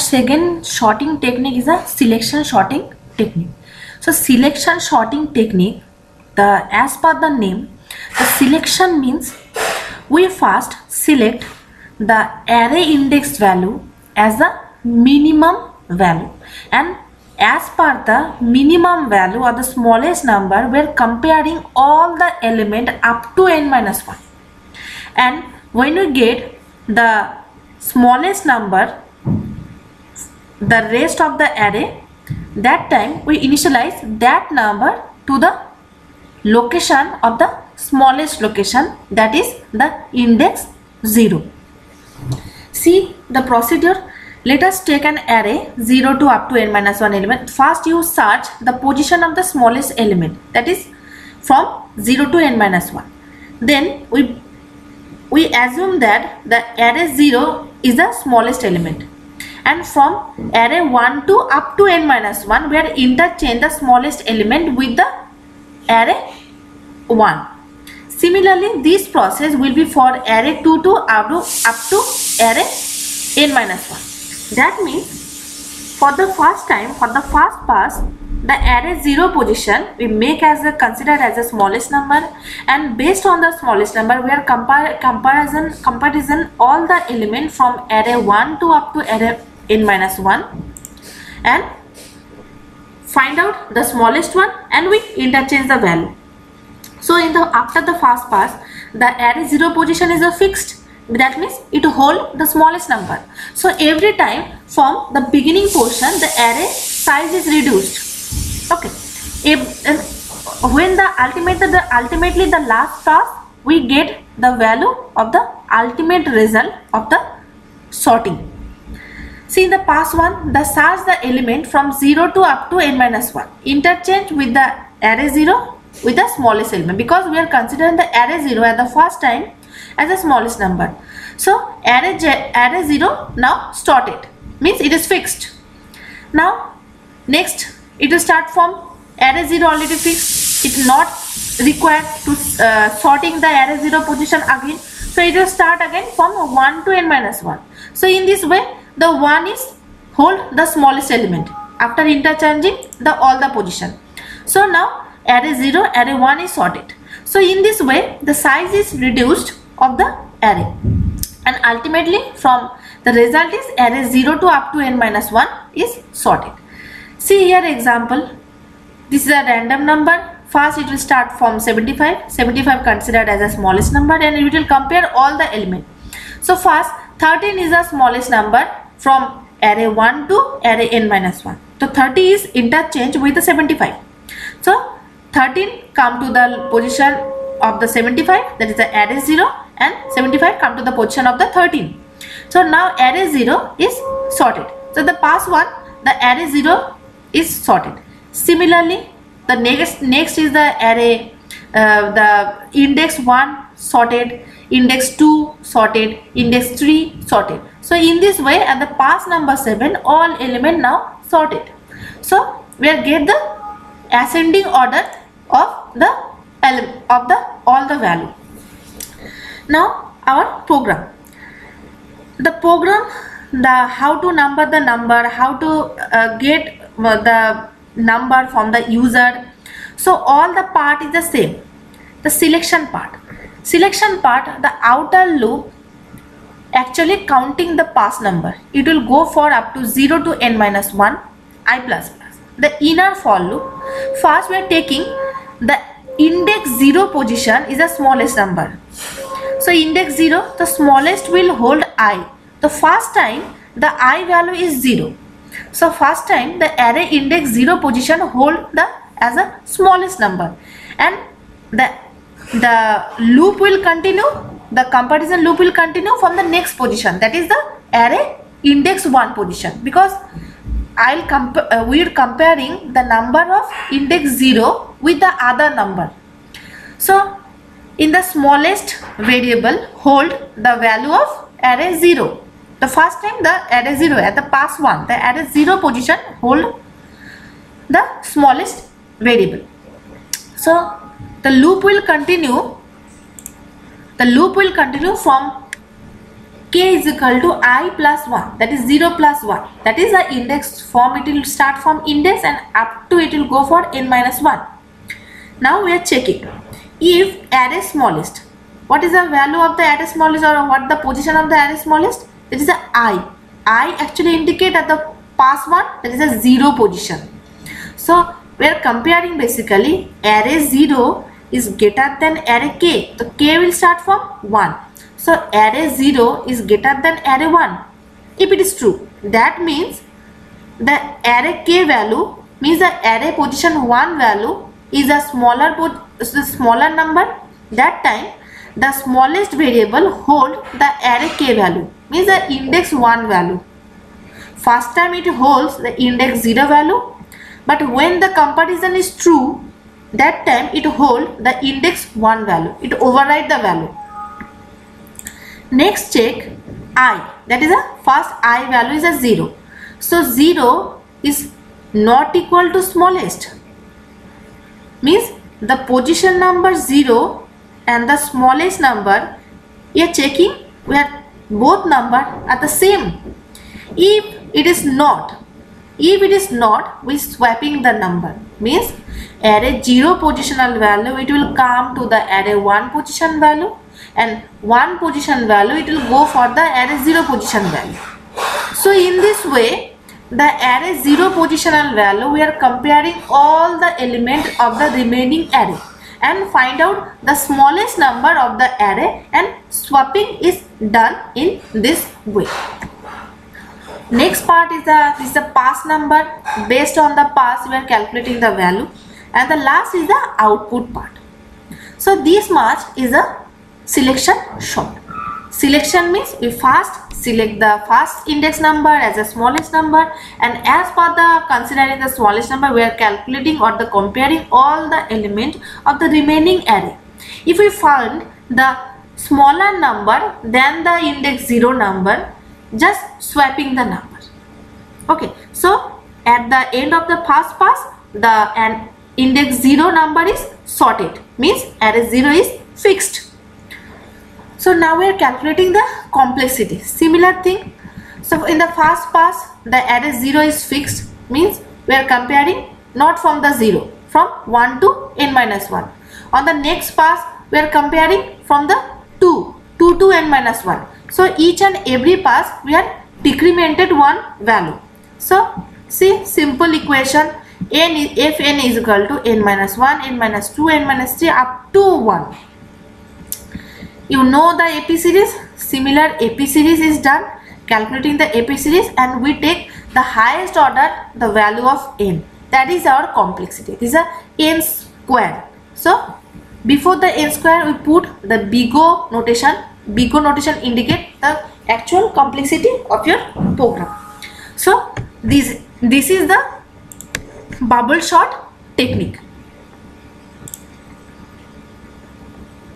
second sorting technique is a selection sorting technique. So selection sorting technique, as per the name, the selection means we first select the array index value as the minimum value, and as per the minimum value or the smallest number, we are comparing all the element up to n-1, and when we get the smallest number, the rest of the array, that time we initialize that number to the location of the smallest location, that is the index 0. See the procedure. Let us take an array 0 to up to n-1 element. First you search the position of the smallest element, that is from 0 to n-1. Then we assume that the array 0 is the smallest element, and from array 1 to up to n-1 we are interchange the smallest element with the array 1. Similarly, this process will be for array 2 to up to array n-1. That means for the first time, for the first pass, the array 0 position we make as a considered as the smallest number, and based on the smallest number we are comparison all the element from array 1 to up to array n-1 and find out the smallest one, and we interchange the value. So after the first pass, the array 0 position is a fixed. That means it hold the smallest number. So every time from the beginning portion, the array size is reduced. Okay. When ultimately the last pass, we get the value of the ultimate result of the sorting. See the pass 1, the search the element from 0 to up to n-1. Interchange with the array 0 with the smallest element, because we are considering the array 0 at the first time as the smallest number. So array 0 now sorted, means it is fixed. Now next it will start from array 0 already fixed, it not required to sorting the array 0 position again. So it will start again from 1 to n-1. So in this way the 1 is hold the smallest element after interchanging all the position. So now array 0, array 1 is sorted. So in this way the size is reduced of the array, and ultimately from the result is array 0 to up to n-1 is sorted. See here example, this is a random number. First it will start from 75 considered as the smallest number, and it will compare all the elements. So first 13 is the smallest number from array 1 to array n-1. So 30 is interchanged with the 75. So 13 come to the position of the 75, that is the array 0, and 75 come to the position of the 13. So now array 0 is sorted. So the pass 1, the array 0 is sorted. Similarly, the next is the array, the index 1 sorted, index 2 sorted, index 3 sorted. So in this way at the pass number 7 all element now sorted. So we will get the ascending order of all the value. Now our program, how to number the number, how to get the number from the user. So all the part is the same. The selection part, the outer loop actually counting the pass number, it will go for up to 0 to n-1 I plus plus. The inner for loop, first we are taking the index 0 position is the smallest number. So index 0, the smallest will hold I. The first time the I value is 0. So first time the array index 0 position hold as a smallest number, and the loop will continue, the comparison loop will continue from the next position, that is the array index 1 position, because we are comparing the number of index 0 with the other number. So in the smallest variable hold the value of array 0. The first time the array 0 at the pass 1, the array 0 position hold the smallest variable. So the loop will continue from k is equal to I plus 1, that is 0 plus 1, that is the index form. It will start from index and up to it will go for n minus 1. Now we are checking if array smallest, what is the value of the array smallest, or what the position of the array smallest? That is the I actually indicate at the pass 1, that is a 0 position. So we are comparing basically array 0 is greater than array k, so k will start from 1. So array 0 is greater than array 1. If it is true, that means the array k value means the array position 1 value is a smaller number. That time the smallest variable hold the array k value, means the index 1 value. First time it holds the index 0 value, but when the comparison is true, that time it hold the index 1 value, it override the value. Next check I, that is the first I value is a 0. So 0 is not equal to smallest, means the position number 0 and the smallest number, we are checking where both number are the same. If it is not, we swapping the number, means array 0 positional value it will come to the array 1 position value, and 1 position value it will go for the array 0 position value. So in this way, the array 0 positional value, we are comparing all the elements of the remaining array and find out the smallest number of the array, and swapping is done in this way. Next part is the pass number. Based on the pass we are calculating the value, and the last is the output part. So this much is a selection sort. Selection means we first select the first index number as the smallest number, and as per the considering the smallest number, we are calculating or the comparing all the element of the remaining array. If we find the smaller number than the index 0 number, just swapping the number. Okay, so at the end of the first pass, the index 0 number is sorted, means array 0 is fixed. So now we are calculating the complexity. Similar thing. So in the first pass, the array 0 is fixed, means we are comparing not from the 0, from 1 to n minus 1. On the next pass, we are comparing from the 2 to n minus 1. So each and every pass we are decremented one value. So see, simple equation, if n is equal to n minus 1, n minus 2, n minus 3 up to 1. You know the AP series. Similar AP series is done, calculating the AP series, and we take the highest order, the value of n. That is our complexity. This is a n square. So before the n square we put the big O notation. Big O notation indicate the actual complexity of your program. So this is the bubble sort technique.